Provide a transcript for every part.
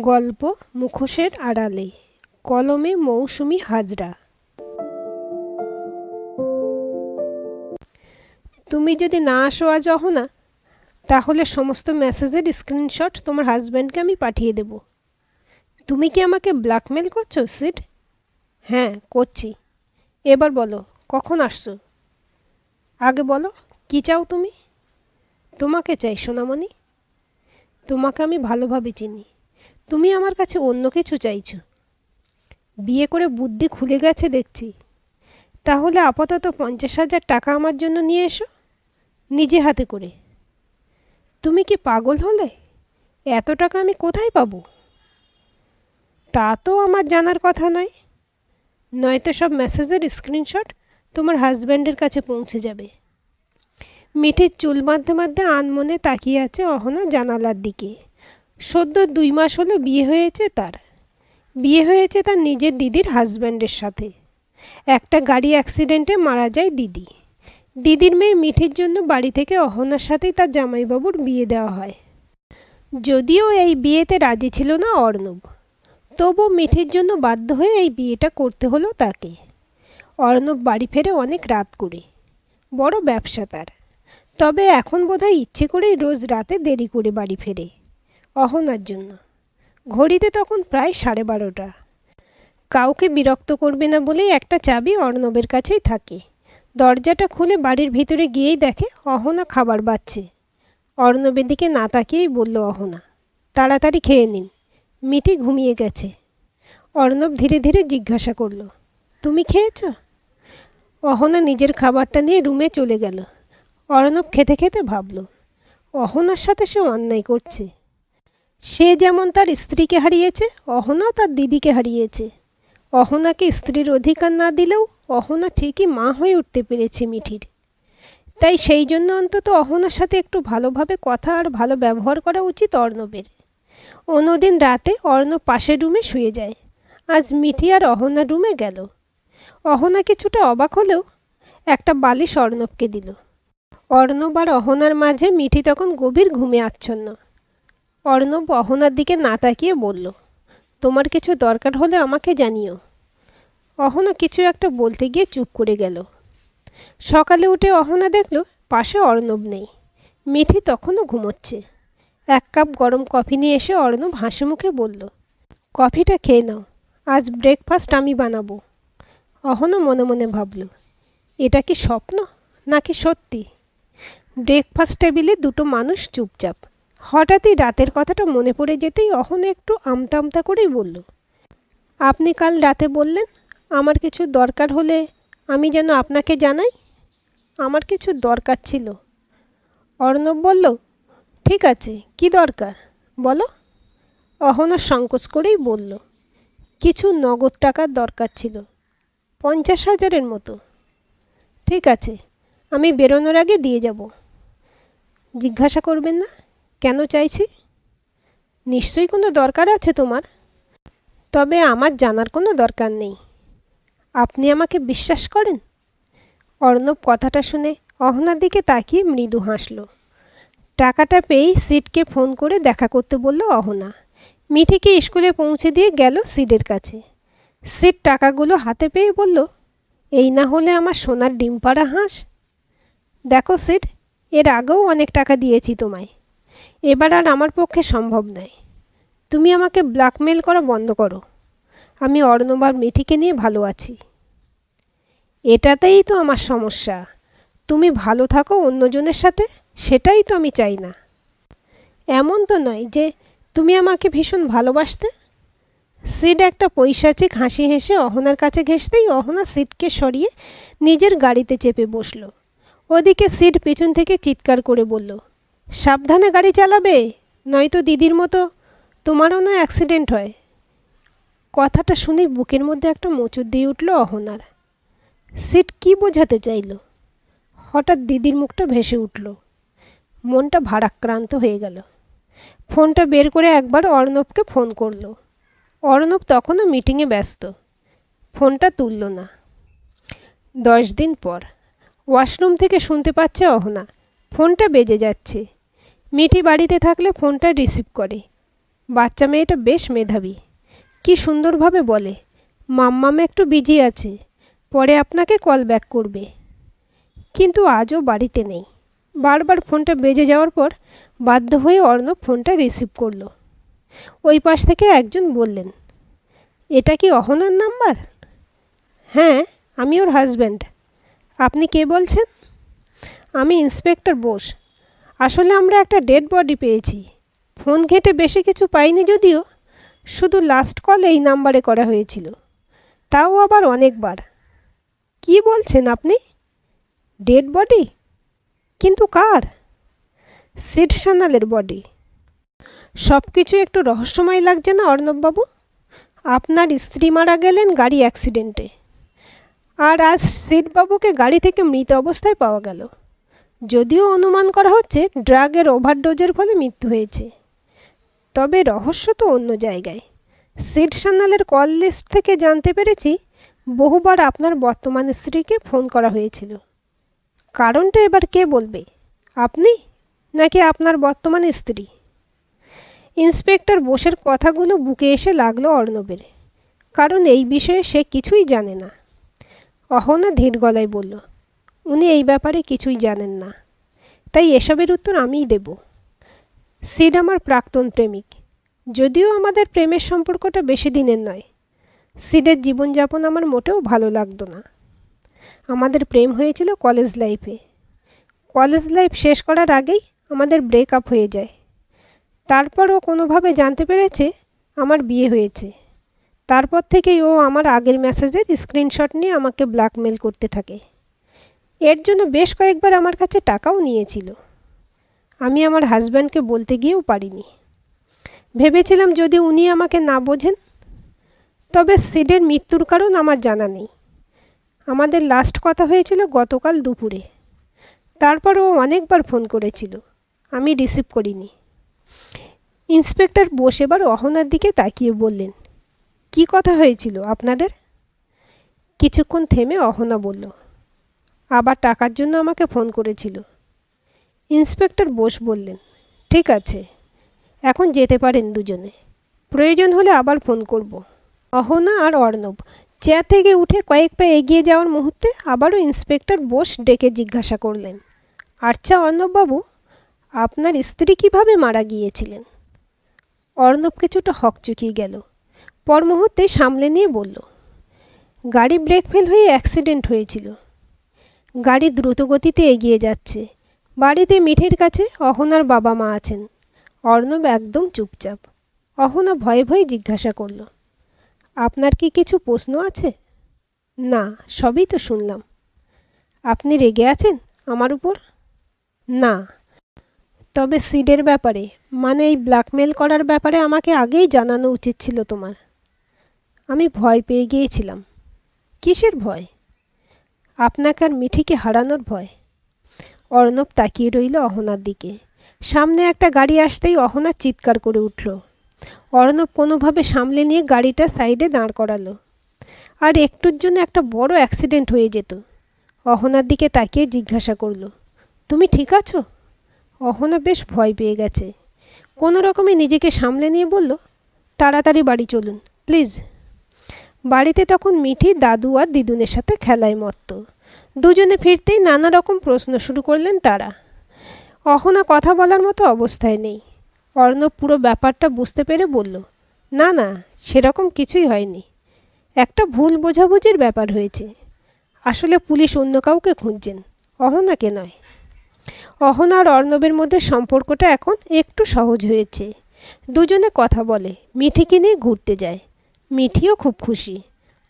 গল্প মুখোশের আড়ালে, কলমে মৌসুমী হাজরা। তুমি যদি না আসো আজ অহনা, তাহলে সমস্ত মেসেজের স্ক্রিনশট তোমার হাজব্যান্ডকে আমি পাঠিয়ে দেব। তুমি কি আমাকে ব্ল্যাকমেল করছো সিড? হ্যাঁ করছি। এবার বলো কখন আসছো? আগে বলো কী চাও তুমি? তোমাকে চাই সোনামণি। তোমাকে আমি ভালোভাবে চিনি, তুমি আমার কাছে অন্য কিছু চাইছো। বিয়ে করে বুদ্ধি খুলে গেছে দেখছি। তাহলে আপাতত 50,000 টাকা আমার জন্য নিয়ে এসো, নিজে হাতে করে। তুমি কি পাগল হলে? এত টাকা আমি কোথায় পাবো? তা তো আমার জানার কথা নয়। নয়তো সব মেসেজের স্ক্রিনশট তোমার হাজব্যান্ডের কাছে পৌঁছে যাবে। মিঠির চুল বাঁধতে বাঁধতে আনমনে তাকিয়ে আছে অহনা জানালার দিকে। সদ্য 2 মাস হলো বিয়ে হয়েছে তার। বিয়ে হয়েছে তার নিজের দিদির হাজব্যান্ডের সাথে। একটা গাড়ি অ্যাক্সিডেন্টে মারা যায় দিদি। দিদির মেয়ে মিঠির জন্য বাড়ি থেকে অহনার সাথেই তার জামাইবাবুর বিয়ে দেওয়া হয়। যদিও এই বিয়েতে রাজি ছিল না অর্ণব, তবু মিঠির জন্য বাধ্য হয়ে এই বিয়েটা করতে হলো তাকে। অর্ণব বাড়ি ফেরে অনেক রাত করে, বড় ব্যবসা তার। তবে এখন বোধহয় ইচ্ছে করেই রোজ রাতে দেরি করে বাড়ি ফেরে অহনার জন্য। ঘড়িতে তখন প্রায় 12:30। কাউকে বিরক্ত করবে না বলেই একটা চাবি অর্ণবের কাছেই থাকে। দরজাটা খুলে বাড়ির ভিতরে গিয়েই দেখে অহনা খাবার বাচ্ছে। অর্ণবের দিকে না তাকিয়েই বলল অহনা, তাড়াতাড়ি খেয়ে নিন, মিঠি ঘুমিয়ে গেছে। অর্ণব ধীরে ধীরে জিজ্ঞাসা করল, তুমি খেয়েছ? অহনা নিজের খাবারটা নিয়ে রুমে চলে গেল। অর্ণব খেতে খেতে ভাবল, অহনার সাথে সে অন্যায় করছে। সে যেমন তার স্ত্রীকে হারিয়েছে, অহনাও তার দিদিকে হারিয়েছে। অহনাকে স্ত্রীর অধিকার না দিলেও অহনা ঠিকই মা হয়ে উঠতে পেরেছে মিঠির। তাই সেই জন্য অন্তত অহনার সাথে একটু ভালোভাবে কথা আর ভালো ব্যবহার করা উচিত অর্ণবের। অন্যদিন রাতে অর্ণব পাশের রুমে শুয়ে যায়। আজ মিঠি আর অহনার রুমে গেল। অহনা কিছুটা অবাক হলেও একটা বালিশ অর্ণবকে দিল। অর্ণব আর অহনার মাঝে মিঠি তখন গভীর ঘুমে আচ্ছন্ন। অর্ণব অহনার দিকে না তাকিয়ে বলল, তোমার কিছু দরকার হলে আমাকে জানিও। অহনা কিছু একটা বলতে গিয়ে চুপ করে গেল। সকালে উঠে অহনা দেখল পাশে অর্ণব নেই। মিঠি তখনও ঘুমোচ্ছে। 1 কাপ গরম কফি নিয়ে এসে অর্ণব হাসি মুখে বলল, কফিটা খেয়ে নাও, আজ ব্রেকফাস্ট আমি বানাবো। অহনা মনে মনে ভাবল, এটা কি স্বপ্ন নাকি সত্যি? ব্রেকফাস্ট টেবিলে 2টো মানুষ চুপচাপ। হঠাৎই রাতের কথাটা মনে পড়ে যেতেই অহনা একটু আমতা আমতা করেই বলল, আপনি কাল রাতে বললেন আমার কিছু দরকার হলে আমি যেন আপনাকে জানাই। আমার কিছু দরকার ছিল। অর্ণব বলল, ঠিক আছে, কি দরকার বলো। অহনা সংকোচ করেই বলল, কিছু নগদ টাকার দরকার ছিল, 50,000-এর মতো। ঠিক আছে, আমি বেরোনোর আগে দিয়ে যাব। জিজ্ঞাসা করবেন না কেন চাইছি? নিশ্চয়ই কোনো দরকার আছে তোমার। তবে আমার জানার কোনো দরকার নেই। আপনি আমাকে বিশ্বাস করেন? অর্ণব কথাটা শুনে অহনার দিকে তাকিয়ে মৃদু হাসল। টাকাটা পেয়েই সিডকে ফোন করে দেখা করতে বলল অহনা। মিঠিকে স্কুলে পৌঁছে দিয়ে গেল সিডের কাছে। সিড টাকাগুলো হাতে পেয়ে বলল, এই না হলে আমার সোনার ডিম পাড়া হাঁস। দেখো সিড, এর আগেও অনেক টাকা দিয়েছি তোমায়, এবার আর আমার পক্ষে সম্ভব নয়। তুমি আমাকে ব্ল্যাকমেল করা বন্ধ করো। আমি অর্ণব আর মিঠিকে নিয়ে ভালো আছি। এটাতেই তো আমার সমস্যা। তুমি ভালো থাকো অন্যজনের সাথে, সেটাই তো আমি চাই না। এমন তো নয় যে তুমি আমাকে ভীষণ ভালোবাসতে। সিড একটা পৈশাচিক হাসি হেসে অহনার কাছে ঘেঁষতেই অহনা সিডকে সরিয়ে নিজের গাড়িতে চেপে বসল। ওদিকে সিড পিছন থেকে চিৎকার করে বলল, সাবধানে গাড়ি চালাবে, নয়তো দিদির মতো তোমারও না অ্যাক্সিডেন্ট হয়। কথাটা শুনে বুকের মধ্যে একটা মোচড় দিয়ে উঠল অহনার। সিড কি বোঝাতে চাইল? হঠাৎ দিদির মুখটা ভেসে উঠল। মনটা ভারাক্রান্ত হয়ে গেল। ফোনটা বের করে একবার অর্ণবকে ফোন করল। অর্ণব তখনও মিটিংয়ে ব্যস্ত, ফোনটা তুলল না। 10 দিন পর ওয়াশরুম থেকে শুনতে পাচ্ছে অহনা, ফোনটা বেজে যাচ্ছে। মিঠি বাড়িতে থাকলে ফোনটা রিসিভ করে, বাচ্চা মেয়েটা বেশ মেধাবী। কি সুন্দরভাবে বলে, মাম্মাম একটু বিজি আছে, পরে আপনাকে কল ব্যাক করবে। কিন্তু আজও বাড়িতে নেই। বারবার ফোনটা বেজে যাওয়ার পর বাধ্য হয়ে অর্ণব ফোনটা রিসিভ করলো। ওই পাশ থেকে একজন বললেন, এটা কি অহনার নাম্বার? হ্যাঁ, আমি ওর হাজব্যান্ড। আপনি কে বলছেন? আমি ইন্সপেক্টর বোস। আসলে আমরা একটা ডেড বডি পেয়েছি। ফোন ঘেঁটে বেশি কিছু পাইনি যদিও, শুধু লাস্ট কল এই নাম্বারে করা হয়েছিল, তাও আবার অনেকবার। কি বলছেন আপনি? Dead body? কিন্তু কার? Seed সান্যালের body. সব কিছু একটু রহস্যময় লাগছে না অর্ণববাবু? আপনার স্ত্রী মারা গেলেন গাড়ি অ্যাক্সিডেন্টে, আর আজ সিডবাবুকে গাড়ি থেকে মৃত অবস্থায় পাওয়া গেল। যদিও অনুমান করা হচ্ছে ড্রাগের ওভারডোজের ফলে মৃত্যু হয়েছে, তবে রহস্য তো অন্য জায়গায়। সিড সান্যালের কল লিস্ট থেকে জানতে পেরেছি বহুবার আপনার বর্তমান স্ত্রীকে ফোন করা হয়েছিল। কারণটা এবার কে বলবে, আপনি নাকি আপনার বর্তমান স্ত্রী? ইন্সপেক্টর বোসের কথাগুলো বুকে এসে লাগলো অর্ণবের, কারণ এই বিষয়ে সে কিছুই জানে না। অহনা ধীর গলায় বলল, উনি এই ব্যাপারে কিছুই জানেন না, তাই এসবের উত্তর আমিই দেব। সিড আমার প্রাক্তন প্রেমিক, যদিও আমাদের প্রেমের সম্পর্কটা বেশি দিনের নয়। সিডের জীবনযাপন আমার মোটেও ভালো লাগতো না। আমাদের প্রেম হয়েছিল কলেজ লাইফে। কলেজ লাইফ শেষ করার আগেই আমাদের ব্রেকআপ হয়ে যায়। তারপর ও কোনোভাবে জানতে পেরেছে আমার বিয়ে হয়েছে। তারপর থেকেই ও আমার আগের মেসেজের স্ক্রিনশট নিয়ে আমাকে ব্ল্যাকমেল করতে থাকে। এর জন্য বেশ কয়েকবার আমার কাছে টাকাও নিয়েছিল। আমি আমার হাজব্যান্ডকে বলতে গিয়েও পারিনি। ভেবেছিলাম যদি উনি আমাকে না বোঝেন। তবে সিডের মৃত্যুর কারণ আমার জানা নেই। আমাদের লাস্ট কথা হয়েছিল গতকাল দুপুরে। তারপর ও অনেকবার ফোন করেছিল, আমি রিসিভ করিনি। ইন্সপেক্টর বোস এবার অহনার দিকে তাকিয়ে বললেন, কি কথা হয়েছিল আপনাদের? কিছুক্ষণ থেমে অহনা বলল, আবার টাকার জন্য আমাকে ফোন করেছিল। ইন্সপেক্টর বোস বললেন, ঠিক আছে, এখন যেতে পারেন দুজনে। প্রয়োজন হলে আবার ফোন করব। অহনা আর অর্ণব চেয়ার থেকে উঠে কয়েক পা এগিয়ে যাওয়ার মুহূর্তে আবারও ইন্সপেক্টর বোস ডেকে জিজ্ঞাসা করলেন, আচ্ছা অর্ণববাবু, আপনার স্ত্রী কিভাবে মারা গিয়েছিলেন? অর্ণব কিছুটা হকচকিয়ে গেল, পর মুহূর্তে সামলে নিয়ে বলল, গাড়ি ব্রেক ফেল হয়ে অ্যাক্সিডেন্ট হয়েছিল। গাড়ি দ্রুত গতিতে এগিয়ে যাচ্ছে। বাড়িতে মিঠের কাছে অহনার বাবা মা আছেন। অর্ণব একদম চুপচাপ। অহনা ভয়ে ভয়ে জিজ্ঞাসা করল, আপনার কি কিছু প্রশ্ন আছে? না, সবই তো শুনলাম। আপনি রেগে আছেন আমার উপর? না, তবে সিডের ব্যাপারে, মানে এই ব্ল্যাকমেল করার ব্যাপারে আমাকে আগেই জানানো উচিত ছিল তোমার। আমি ভয় পেয়ে গিয়েছিলাম। কিসের ভয়? আপনাকে আর মিঠিকে হারানোর ভয়। অর্ণব তাকিয়ে রইল অহনার দিকে। সামনে একটা গাড়ি আসতেই অহনা চিৎকার করে উঠল। অর্ণব কোনোভাবে সামলে নিয়ে গাড়িটা সাইডে দাঁড় করালো। আর একটুর জন্য একটা বড় অ্যাক্সিডেন্ট হয়ে যেত। অহনার দিকে তাকিয়ে জিজ্ঞাসা করল, তুমি ঠিক আছো? অহনা বেশ ভয় পেয়ে গেছে। কোনো রকমে নিজেকে সামলে নিয়ে বলল, তাড়াতাড়ি বাড়ি চলুন প্লিজ। বাড়িতে তখন মিঠি দাদু আর দিদুনের সাথে খেলায় মত্ত। দুজনে ফিরতেই নানা রকম প্রশ্ন শুরু করলেন তারা। অহনা কথা বলার মতো অবস্থায় নেই। অর্ণব পুরো ব্যাপারটা বুঝতে পেরে বলল, না না, সেরকম কিছুই হয়নি। একটা ভুল বোঝাবুঝির ব্যাপার হয়েছে। আসলে পুলিশ অন্য কাউকে খুঁজছেন, অহনাকে নয়। অহনা আর অর্ণবের মধ্যে সম্পর্কটা এখন একটু সহজ হয়েছে। দুজনে কথা বলে, মিঠিকে নিয়ে ঘুরতে যায়। মিঠিও খুব খুশি।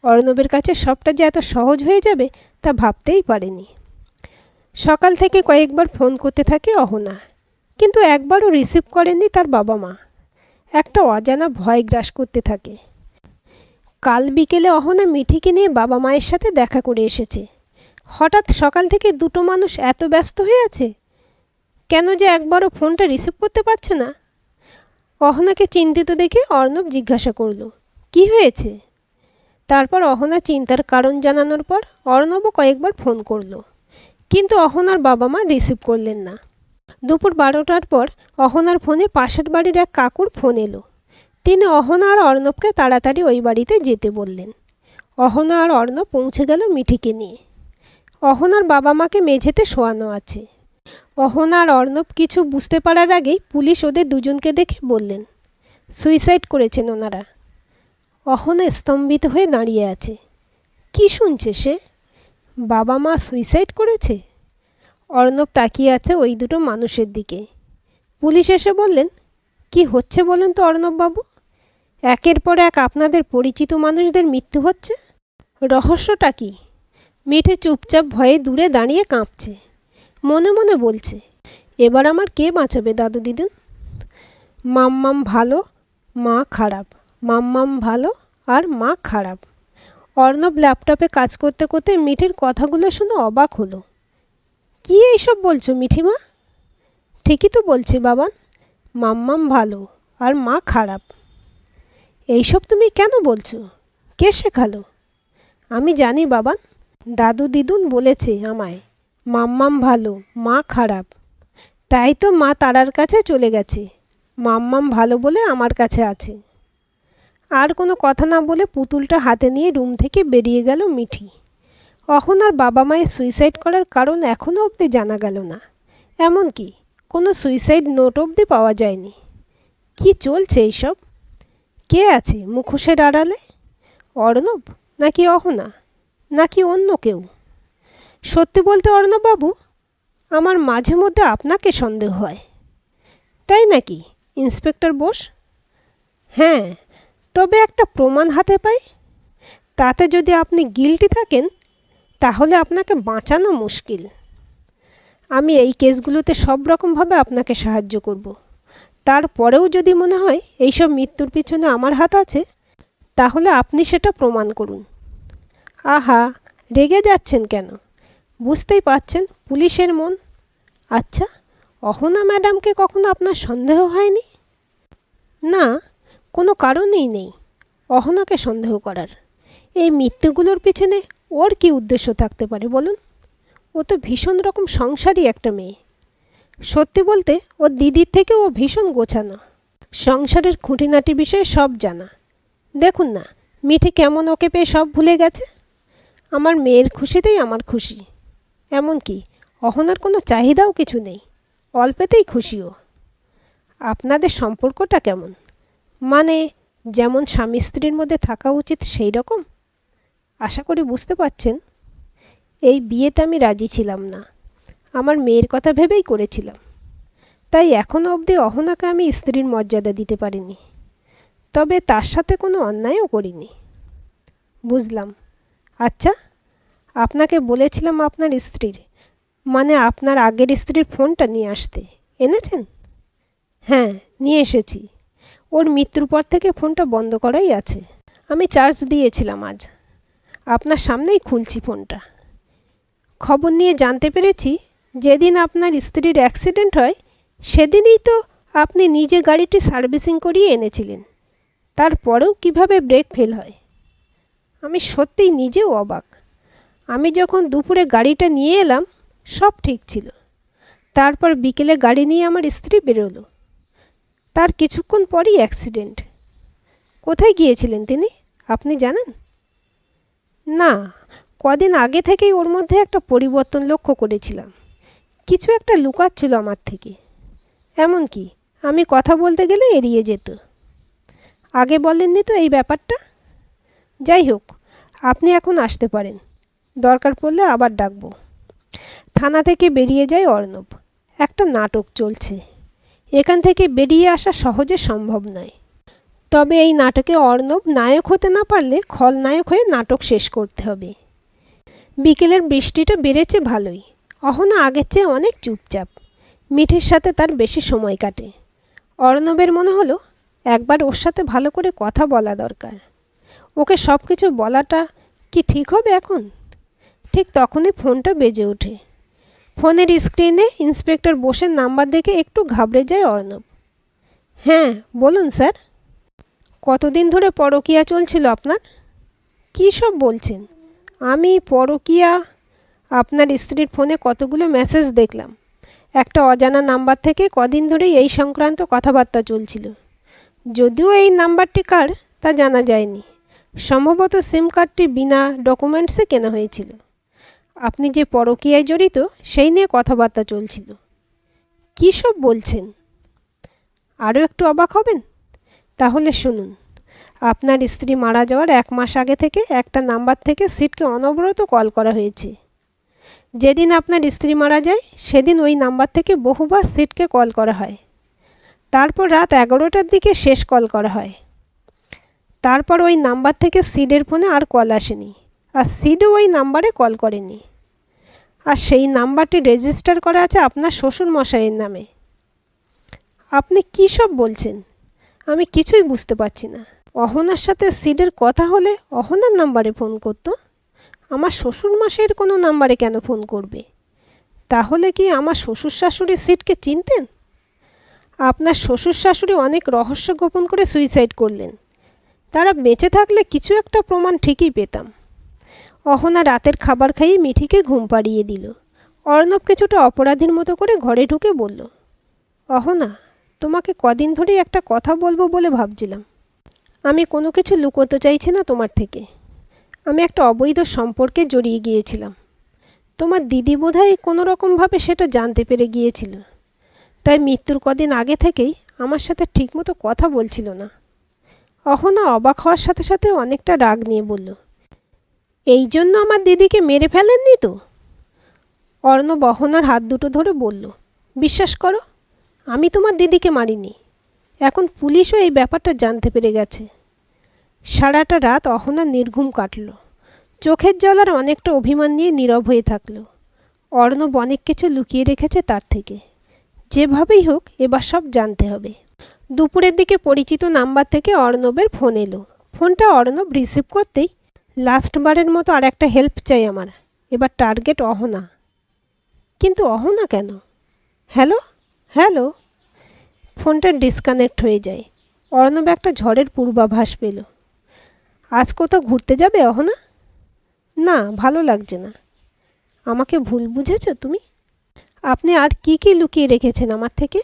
অর্ণবের কাছে সবটা যে এত সহজ হয়ে যাবে তা ভাবতেই পারেনি। সকাল থেকে কয়েকবার ফোন করতে থাকে অহনা, কিন্তু একবারও রিসিভ করেননি তার বাবা মা। একটা অজানা ভয় গ্রাস করতে থাকে। কাল বিকেলে অহনা মিঠিকে নিয়ে বাবা মায়ের সাথে দেখা করে এসেছে। হঠাৎ সকাল থেকে দুটো মানুষ এত ব্যস্ত হয়ে আছে, কেন যে একবারও ফোনটা রিসিভ করতে পারছে না। অহনাকে চিন্তিত দেখে অর্ণব জিজ্ঞাসা করল, কি হয়েছে? তারপর অহনা চিন্তার কারণ জানানোর পর অর্ণবও কয়েকবার ফোন করল, কিন্তু অহনার বাবা মা রিসিভ করলেন না। দুপুর 12টার পর অহনার ফোনে পাশের বাড়ির এক কাকুর ফোন এলো। তিনি অহনা আর অর্ণবকে তাড়াতাড়ি ওই বাড়িতে যেতে বললেন। অহনা আর অর্ণব পৌঁছে গেল মিঠিকে নিয়ে। অহনার বাবা মাকে মেঝেতে শোয়ানো আছে। অহনা আর অর্ণব কিছু বুঝতে পারার আগেই পুলিশ ওদের দুজনকে দেখে বললেন, সুইসাইড করেছেন ওনারা। অহনা স্তম্ভিত হয়ে দাঁড়িয়ে আছে। কি শুনছে সে? বাবা মা সুইসাইড করেছে? অর্ণব তাকিয়ে আছে ওই দুটো মানুষের দিকে। পুলিশ এসে বললেন, কি হচ্ছে বলুন তো অর্ণববাবু? একের পর এক আপনাদের পরিচিত মানুষদের মৃত্যু হচ্ছে, রহস্যটা কি? মিঠে চুপচাপ ভয়ে দূরে দাঁড়িয়ে কাঁপছে। মনে মনে বলছে, এবার আমার কে বাঁচাবে দাদু দিদুন? মাম্মাম ভালো, মা খারাপ, মাম্মাম ভালো আর মা খারাপ। অর্ণব ল্যাপটপে কাজ করতে করতে মিঠির কথাগুলো শুনে অবাক হলো। কি এইসব বলছো মিঠিমা? ঠিকই তো বলছি বাবান, মাম্মাম ভালো আর মা খারাপ। এইসব তুমি কেন বলছো? কে শেখালো? আমি জানি বাবান, দাদু দিদুন বলেছে আমায় মাম্মাম ভালো মা খারাপ। তাই তো মা তারার কাছে চলে গেছে, মাম্মাম ভালো বলে আমার কাছে আছে। আর কোনো কথা না বলে পুতুলটা হাতে নিয়ে রুম থেকে বেরিয়ে গেল মিঠি। অহনার বাবা মায়ের সুইসাইড করার কারণ এখনও অবধি জানা গেল না। এমনকি কোনো সুইসাইড নোট অবধি পাওয়া যায়নি। কি চলছে এইসব? কে আছে মুখোশের আড়ালে? অর্ণব নাকি অহনা নাকি অন্য কেউ? সত্যি বলতে অর্ণববাবু, আমার মাঝে মধ্যে আপনাকে সন্দেহ হয়। তাই নাকি ইন্সপেক্টর বোস? হ্যাঁ, তবে একটা প্রমাণ হাতে পাই। তাতে যদি আপনি গিল্টি থাকেন তাহলে আপনাকে বাঁচানো মুশকিল। আমি এই কেসগুলোতে সব রকমভাবে আপনাকে সাহায্য করব। তারপরেও যদি মনে হয় এইসব মৃত্যুর পিছনে আমার হাত আছে, তাহলে আপনি সেটা প্রমাণ করুন। আহা, রেগে যাচ্ছেন কেন? বুঝতেই পারছেন পুলিশের মন। আচ্ছা, অহনা ম্যাডামকে কখনো আপনার সন্দেহ হয়নি? না, কোনো কারণেই নেই অহনাকে সন্দেহ করার। এই মৃত্যুগুলোর পিছনে ওর কি উদ্দেশ্য থাকতে পারে বলুন? ও তো ভীষণ রকম সংসারী একটা মেয়ে। সত্যি বলতে ওর দিদির থেকে ও ভীষণ গোছানো, সংসারের খুঁটিনাটি বিষয়ে সব জানা। দেখুন না, মিঠি কেমন ওকে পেয়ে সব ভুলে গেছে। আমার মেয়ের খুশিতেই আমার খুশি। এমনকি অহনার কোনো চাহিদাও কিছু নেই, অল্পেতেই খুশি ও। আপনাদের সম্পর্কটা কেমন? মানে যেমন স্বামী স্ত্রীর মধ্যে থাকা উচিত সেই রকম? আশা করি বুঝতে পারছেন। এই বিয়েতে আমি রাজি ছিলাম না, আমার মেয়ের কথা ভেবেই করেছিলাম। তাই এখনও অবধি অহনাকে আমি স্ত্রীর মর্যাদা দিতে পারিনি, তবে তার সাথে কোনো অন্যায়ও করিনি। বুঝলাম। আচ্ছা, আপনাকে বলেছিলাম আপনার স্ত্রীর, মানে আপনার আগের স্ত্রীর ফোনটা নিয়ে আসতে, এনেছেন? হ্যাঁ, নিয়ে এসেছি। ওর মৃত্যুর পর থেকে ফোনটা বন্ধ করাই আছে। আমি চার্জ দিয়েছিলাম আজ। আপনার সামনেই খুলছি ফোনটা। খবর নিয়ে জানতে পেরেছি যেদিন আপনার স্ত্রীর অ্যাক্সিডেন্ট হয় সেদিনই তো আপনি নিজে গাড়িটি সার্ভিসিং করিয়ে এনেছিলেন। তারপরেও কিভাবে ব্রেক ফেল হয়? আমি সত্যিই নিজেও অবাক। আমি যখন দুপুরে গাড়িটা নিয়ে এলাম সব ঠিক ছিল। তারপর বিকেলে গাড়ি নিয়ে আমার স্ত্রী বেরোলো। তার কিছুক্ষণ পরই অ্যাক্সিডেন্ট। কোথায় গিয়েছিলেন তিনি আপনি জানেন? না, কদিন আগে থেকেই ওর মধ্যে একটা পরিবর্তন লক্ষ্য করেছিলাম। কিছু একটা লুকাচ্ছিল আমার থেকে। এমনকি আমি কথা বলতে গেলে এড়িয়ে যেত। আগে বলেননি তো এই ব্যাপারটা। যাই হোক, আপনি এখন আসতে পারেন, দরকার পড়লে আবার ডাকবো। থানা থেকে বেরিয়ে যায় অর্ণব। একটা নাটক চলছে, এখান থেকে বেরিয়ে আসা সহজে সম্ভব নয়। তবে এই নাটকে অর্ণব নায়ক হতে না পারলে খলনায়ক হয়ে নাটক শেষ করতে হবে। বিকেলের বৃষ্টিটা বেড়েছে ভালোই। অহনা আগের চেয়ে অনেক চুপচাপ। মিঠির সাথে তার বেশি সময় কাটে। অর্ণবের মনে হলো একবার ওর সাথে ভালো করে কথা বলা দরকার। ওকে সব কিছু বলাটা কি ঠিক হবে এখন? ঠিক তখনই ফোনটা বেজে ওঠে। ফোনের স্ক্রিনে ইন্সপেক্টর বোসের নাম্বার দেখে একটু ঘাবড়ে যায় অর্ণব। হ্যাঁ বলুন স্যার। কতদিন ধরে পরকীয়া চলছিল আপনার? কী সব বলছেন? আমি পরকীয়া? আপনার স্ত্রীর ফোনে কতগুলো মেসেজ দেখলাম। একটা অজানা নাম্বার থেকে কদিন ধরেই এই সংক্রান্ত কথাবার্তা চলছিল। যদিও এই নাম্বারটি কার তা জানা যায়নি। সম্ভবত সিম কার্ডটি বিনা ডকুমেন্টসে কেনা হয়েছিল। আপনি যে পরকীয়ায় জড়িত সেই নিয়ে কথাবার্তা চলছিল। কী সব বলছেন? আরও একটু অবাক হবেন? তাহলে শুনুন। আপনার স্ত্রী মারা যাওয়ার 1 মাস আগে থেকে একটা নাম্বার থেকে সিটকে অনবরত কল করা হয়েছে। যেদিন আপনার স্ত্রী মারা যায় সেদিন ওই নাম্বার থেকে বহুবার সিটকে কল করা হয়। তারপর রাত 11টার দিকে শেষ কল করা হয়। তারপর ওই নাম্বার থেকে সিডের ফোনে আর কল আসেনি, আর সিডও ওই নাম্বারে কল করেনি। আর সেই নাম্বারটি রেজিস্টার করা আছে আপনার শ্বশুর মশাইয়ের নামে। আপনি কী সব বলছেন? আমি কিছুই বুঝতে পারছি না। অহনার সাথে সিডের কথা হলে অহনার নাম্বারে ফোন করতো, আমার শ্বশুর মশাইয়ের কোনো নাম্বারে কেন ফোন করবে? তাহলে কি আমার শ্বশুর শাশুড়ি সিডকে চিনতেন? আপনার শ্বশুর শাশুড়ি অনেক রহস্য গোপন করে সুইসাইড করলেন। তারা বেঁচে থাকলে কিছু একটা প্রমাণ ঠিকই পেতাম। অহনা রাতের খাবার খাইয়ে মিঠিকে ঘুম পাড়িয়ে দিল। অর্ণব কিছুটা অপরাধীর মতো করে ঘরে ঢুকে বলল, অহনা, তোমাকে কদিন ধরেই একটা কথা বলবো বলে ভাবছিলাম। আমি কোনো কিছু লুকোতে চাইছি না তোমার থেকে। আমি একটা অবৈধ সম্পর্কে জড়িয়ে গিয়েছিলাম। তোমার দিদি বোধহয় কোনো রকমভাবে সেটা জানতে পেরে গিয়েছিল, তাই মৃত্যুর কদিন আগে থেকেই আমার সাথে ঠিকমতো কথা বলছিল না। অহনা অবাক হওয়ার সাথে সাথে অনেকটা রাগ নিয়ে বলল, এই জন্য আমার দিদিকে মেরে ফেলেননি তো? অর্ণব অহনার হাত দুটো ধরে বলল, বিশ্বাস করো, আমি তোমার দিদিকে মারিনি। এখন পুলিশও এই ব্যাপারটা জানতে পেরে গেছে। সারাটা রাত অহনা নির্ঘুম কাটল। চোখের জল আর অনেকটা অভিমান নিয়ে নীরব হয়ে থাকল। অর্ণব অনেক কিছু লুকিয়ে রেখেছে তার থেকে। যেভাবেই হোক এবার সব জানতে হবে। দুপুরের দিকে পরিচিত নাম্বার থেকে অর্ণবের ফোন এলো। ফোনটা অর্ণব রিসিভ করতেই, লাস্টবারের মতো আর একটা হেল্প চাই আমার। এবার টার্গেট অহনা। কিন্তু অহনা কেন? Hello hello. ফোনটা ডিসকানেক্ট হয়ে যায়। অর্ণব একটা ঝড়ের পূর্বাভাস পেল। আজ কোথাও ঘুরতে যাবে অহনা? না, ভালো লাগছে না। আমাকে ভুল বুঝেছ তুমি? আপনি আর কি কি লুকিয়ে রেখেছেন আমার থেকে?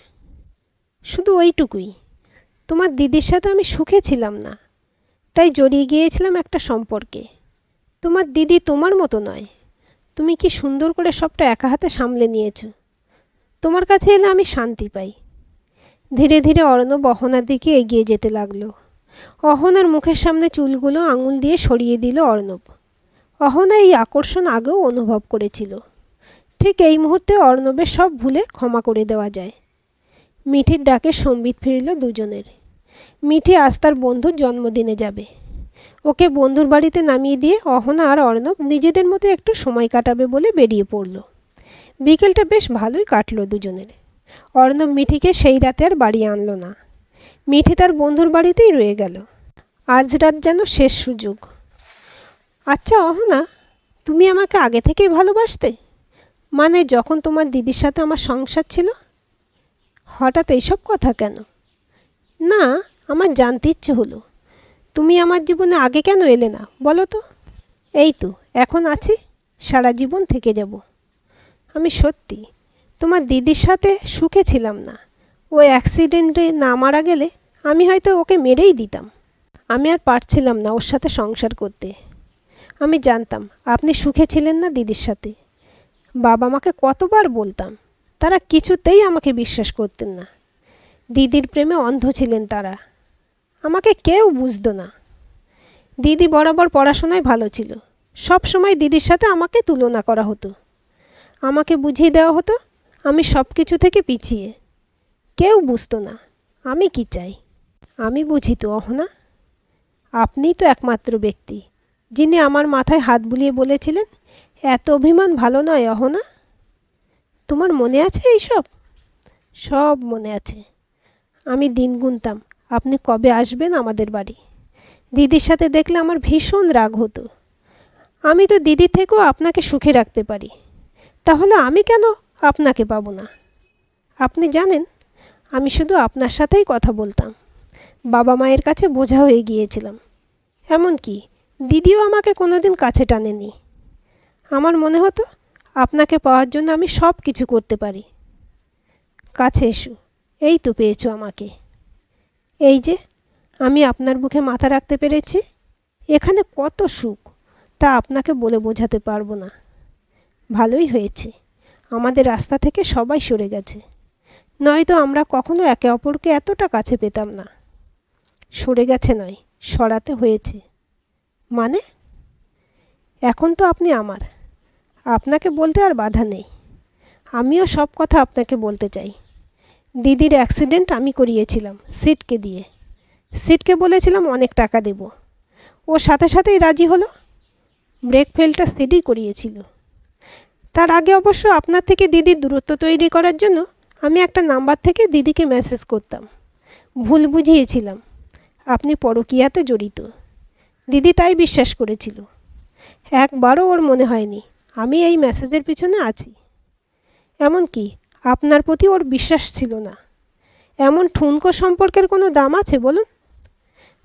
শুধু ওইটুকুই, তোমার দিদির সাথে আমি সুখে ছিলাম না, তাই জড়িয়ে গিয়েছিলাম একটা সম্পর্কে। তোমার দিদি তোমার মতো নয়। তুমি কি সুন্দর করে সবটা একা হাতে সামলে নিয়েছ। তোমার কাছে এলে আমি শান্তি পাই। ধীরে ধীরে অর্ণব অহনার দিকে এগিয়ে যেতে লাগলো। অহনার মুখের সামনে চুলগুলো আঙুল দিয়ে সরিয়ে দিল অর্ণব। অহনা এই আকর্ষণ আগেও অনুভব করেছিল। ঠিক এই মুহূর্তে অর্ণবের সব ভুলে ক্ষমা করে দেওয়া যায়। মিঠির ডাকে সম্বিত ফিরল দুজনের। মিঠি আজ তার বন্ধুর জন্মদিনে যাবে। ওকে বন্ধুর বাড়িতে নামিয়ে দিয়ে অহনা আর অর্ণব নিজেদের মতো একটু সময় কাটাবে বলে বেরিয়ে পড়ল। বিকেলটা বেশ ভালোই কাটল দুজনের। অর্ণব মিঠিকে সেই রাতে আর বাড়ি আনলো না। মিঠি তার বন্ধুর বাড়িতেই রয়ে গেল। আজ রাত যেন শেষ সুযোগ। আচ্ছা অহনা, তুমি আমাকে আগে থেকেই ভালোবাসতে? মানে যখন তোমার দিদির সাথে আমার সংসার ছিল? হঠাৎ এইসব কথা কেন? না, আমার জানতে ইচ্ছে হলো, তুমি আমার জীবনে আগে কেন এলে না বলো তো? এই তো এখন আছি, সারা জীবন থেকে যাব। আমি সত্যি তোমার দিদির সাথে সুখে ছিলাম না। ও অ্যাক্সিডেন্টে না মারা গেলে আমি হয়তো ওকে মেরেই দিতাম। আমি আর পারছিলাম না ওর সাথে সংসার করতে। আমি জানতাম আপনি সুখে ছিলেন না দিদির সাথে। বাবা মাকে কতবার বলতাম, তারা কিছুতেই আমাকে বিশ্বাস করতেন না। দিদির প্রেমে অন্ধ ছিলেন তারা। আমাকে কেউ বুঝতো না। দিদি বরাবর পড়াশোনায় ভালো ছিল। সব সময় দিদির সাথে আমাকে তুলনা করা হতো। আমাকে বুঝিয়ে দেওয়া হতো আমি সব কিছু থেকে পিছিয়ে। কেউ বুঝতো না আমি কি চাই। আমি বুঝি তো অহনা। আপনিই তো একমাত্র ব্যক্তি যিনি আমার মাথায় হাত বুলিয়ে বলেছিলেন, এত অভিমান ভালো নয় অহনা। তোমার মনে আছে এইসব? সব মনে আছে। আমি দিন গুনতাম আপনি কবে আসবেন আমাদের বাড়ি। দিদির সাথে দেখলে আমার ভীষণ রাগ হতো। আমি তো দিদির থেকেও আপনাকে সুখে রাখতে পারি, তাহলে আমি কেন আপনাকে পাবো না? আপনি জানেন, আমি শুধু আপনার সাথেই কথা বলতাম। বাবা মায়ের কাছে বোঝা হয়ে গিয়েছিলাম। এমনকি দিদিও আমাকে কোনোদিন কাছে টানেনি। আমার মনে হতো আপনাকে পাওয়ার জন্য আমি সব কিছু করতে পারি। কাছে এসো, এই তো পেয়েছো আমাকে। এই যে আমি আপনার বুকে মাথা রাখতে পেরেছি, এখানে কত সুখ তা আপনাকে বলে বোঝাতে পারবো না। ভালোই হয়েছে, আমাদের রাস্তা থেকে সবাই সরে গেছে, নয়তো আমরা কখনো একে অপরকে এতটা কাছে পেতাম না। সরে গেছে নয়, সরাতে হয়েছে। মানে? এখন তো আপনি আমার, আপনাকে বলতে আর বাধা নেই। আমিও সব কথা আপনাকে বলতে চাই। দিদির অ্যাক্সিডেন্ট আমি করিয়েছিলাম সিটকে দিয়ে। সিটকে বলেছিলাম অনেক টাকা দেব, ও সাথে সাথেই রাজি হলো। ব্রেক ফেলটা সিডই করিয়েছিল। তার আগে অবশ্য আপনার থেকে দিদির দূরত্ব তৈরি করার জন্য আমি একটা নাম্বার থেকে দিদিকে মেসেজ করতাম, ভুল বুঝিয়েছিলাম আপনি পরকীয়াতে জড়িত। দিদি তাই বিশ্বাস করেছিল। একবারও ওর মনে হয়নি আমি এই মেসেজের পিছনে আছি। এমনকি আপনার প্রতি ওর বিশ্বাস ছিল না। এমন ঠুনকো সম্পর্কের কোনো দাম আছে বলুন?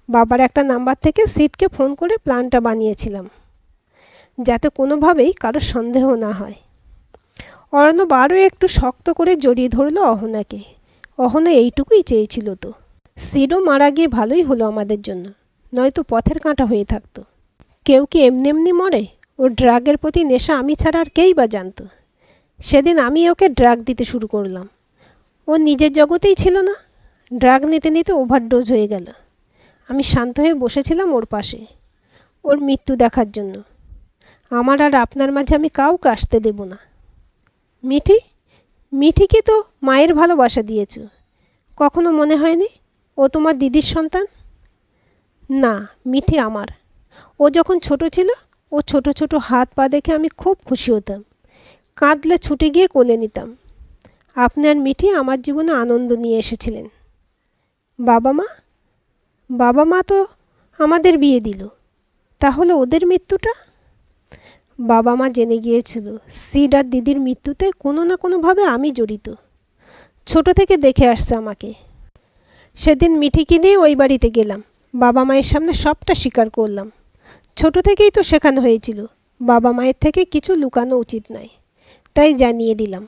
বাবার একটা নাম্বার থেকে সিটকে ফোন করে প্ল্যানটা বানিয়েছিলাম, যাতে কোনোভাবেই কারো সন্দেহ না হয়। অর্ণব আরও একটু শক্ত করে জড়িয়ে ধরল অহনাকে। অহনা এইটুকুই চেয়েছিল তো। সিডও মারা গিয়ে ভালোই হলো আমাদের জন্য, নয়তো পথের কাঁটা হয়ে থাকতো। কেউ কি এমনি এমনি মরে? ওর ড্রাগের প্রতি নেশা আমি ছাড়া আর কেই বা জানতো। সেদিন আমি ওকে ড্রাগ দিতে শুরু করলাম। ও নিজের জগতেই ছিল না। ড্রাগ নিতে নিতে ওভারডোজ হয়ে গেল। আমি শান্ত হয়ে বসেছিলাম ওর পাশে, ওর মৃত্যু দেখার জন্য। আমার আর আপনার মাঝে আমি কাউকে আসতে দেব না। মিঠি, মিঠিকে তো মায়ের ভালোবাসা দিয়েছ, কখনো মনে হয়নি ও তোমার দিদির সন্তান? না, মিঠি আমার। ও যখন ছোট ছিল, ও ছোট ছোট হাত পা দেখে আমি খুব খুশি হতাম। কাঁদলে ছুটে গিয়ে কোলে নিতাম। আপনি আর মিঠি আমার জীবনে আনন্দ নিয়ে এসেছিলেন। বাবা মা? বাবা মা তো আমাদের বিয়ে দিল, তাহলে ওদের মৃত্যুটা? বাবা মা জেনে গিয়েছিল সিড আর দিদির মৃত্যুতে কোনো না কোনোভাবে আমি জড়িত। ছোট থেকে দেখে আসছে আমাকে। সেদিন মিঠিকে নিয়ে ওই বাড়িতে গেলাম, বাবা মায়ের সামনে সবটা স্বীকার করলাম। ছোট থেকেই তো শেখানো হয়েছিল বাবা মায়ের থেকে কিছু লুকানো উচিত নয়, তাই জানিয়ে দিলাম।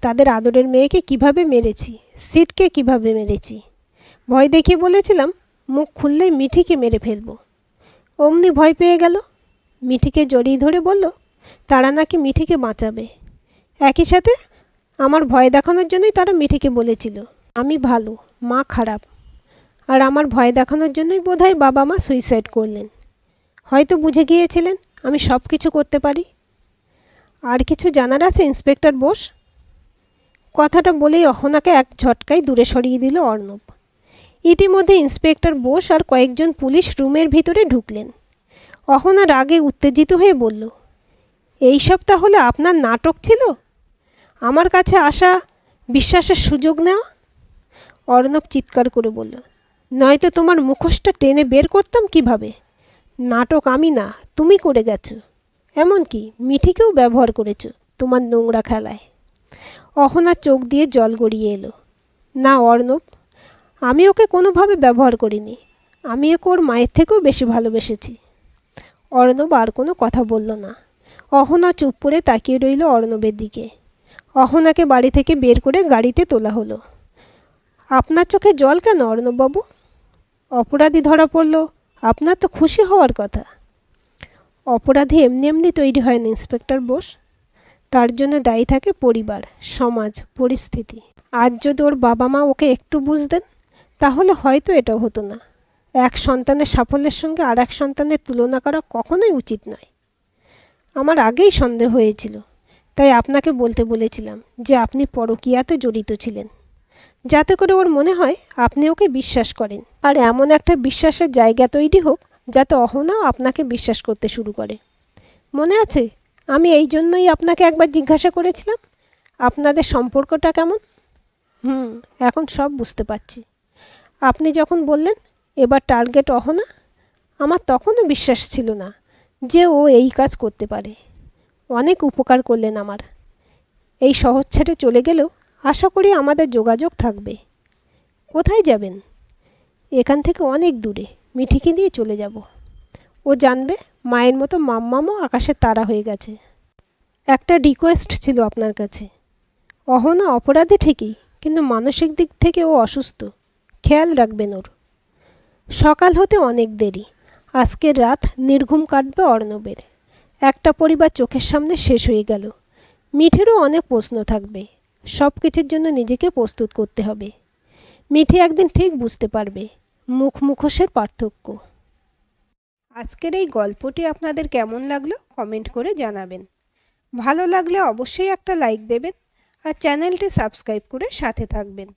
তাদের আদরের মেয়েকে কিভাবে মেরেছি, সিটকে কিভাবে মেরেছি। ভয় দেখিয়ে বলেছিলাম মুখ খুললেই মিঠিকে মেরে ফেলবো। অমনি ভয় পেয়ে গেল। মিঠিকে জড়িয়ে ধরে বলল তারা নাকি মিঠিকে বাঁচাবে। একই সাথে আমার ভয় দেখানোর জন্যই তারা মিঠিকে বলেছিল আমি ভালো, মা খারাপ। আর আমার ভয় দেখানোর জন্যই বোধহয় বাবা মা সুইসাইড করলেন। হয়তো বুঝে গিয়েছিলেন আমি সব কিছু করতে পারি। আর কিছু জানার আছে ইন্সপেক্টর বোস? কথাটা বলেই অহনাকে এক ঝটকায় দূরে সরিয়ে দিল অর্ণব। ইতিমধ্যে ইন্সপেক্টর বোস আর কয়েকজন পুলিশ রুমের ভিতরে ঢুকলেন। অহনা রাগে উত্তেজিত হয়ে বলল, এইসব তাহলে আপনার নাটক ছিল? আমার কাছে আসা, বিশ্বাসের সুযোগ নেওয়া? অর্ণব চিৎকার করে বলল, নয়তো তোমার মুখোশটা টেনে বের করতাম কিভাবে? নাটক আমি না, তুমি করে গেছো। এমনকি মিঠিকেও ব্যবহার করেছো তোমার নোংরা খেলায়। অহনার চোখ দিয়ে জল গড়িয়ে এলো। না অর্ণব, আমি ওকে কোনোভাবে ব্যবহার করিনি। আমি ওকে ওর মায়ের থেকেও বেশি ভালোবেসেছি। অর্ণব আর কোনো কথা বলল না। অহনা চুপ করে তাকিয়ে রইল অর্ণবের দিকে। অহনাকে বাড়ি থেকে বের করে গাড়িতে তোলা হলো। আপনার চোখে জল কেন অর্ণববাবু? অপরাধী ধরা পড়ল, আপনার তো খুশি হওয়ার কথা। অপরাধী এমনি এমনি তৈরি হয় না ইন্সপেক্টর বোস। তার জন্য দায়ী থাকে পরিবার, সমাজ, পরিস্থিতি। আজ যদি ওর বাবা মা ওকে একটু বুঝতেন, তাহলে হয়তো এটাও হতো না। এক সন্তানের সাফল্যের সঙ্গে আর এক সন্তানের তুলনা করা কখনোই উচিত নয়। আমার আগেই সন্দেহ হয়েছিল, তাই আপনাকে বলতে বলেছিলাম যে আপনি পরকীয়াতে জড়িত ছিলেন, যাতে করে ওর মনে হয় আপনি ওকে বিশ্বাস করেন। আর এমন একটা বিশ্বাসের জায়গা তৈরি হোক যাতে অহনাও আপনাকে বিশ্বাস করতে শুরু করে। মনে আছে আমি এই জন্যই আপনাকে একবার জিজ্ঞাসা করেছিলাম আপনাদের সম্পর্কটা কেমন? এখন সব বুঝতে পারছি। আপনি যখন বললেন এবার টার্গেট অহনা, আমার তখনও বিশ্বাস ছিল না যে ও এই কাজ করতে পারে। অনেক উপকার করলেন আমার। এই শহর ছেড়ে চলে গেলেও আশা করি আমাদের যোগাযোগ থাকবে। কোথায় যাবেন? এখান থেকে অনেক দূরে, মিঠিকে নিয়ে চলে যাব। ও জানবে মায়ের মতো মাম্মামও আকাশের তারা হয়ে গেছে। একটা রিকোয়েস্ট ছিল আপনার কাছে। অহনা অপরাধী ঠিকই, কিন্তু মানসিক দিক থেকে ও অসুস্থ, খেয়াল রাখবেন ওর। সকাল হতে অনেক দেরি। আজকের রাত নির্ঘুম কাটবে অর্ণবের। একটা পরিবার চোখের সামনে শেষ হয়ে গেল। মিঠিরও অনেক প্রশ্ন থাকবে। সব কিছুর জন্য নিজেকে প্রস্তুত করতে হবে। মিঠি একদিন ঠিক বুঝতে পারবে মুখোশের পার্থক্য। আজকের এই গল্পটি আপনাদের কেমন লাগলো কমেন্ট করে জানাবেন। ভালো লাগলে অবশ্যই একটা লাইক দেবেন আর চ্যানেলটি সাবস্ক্রাইব করে সাথে থাকবেন।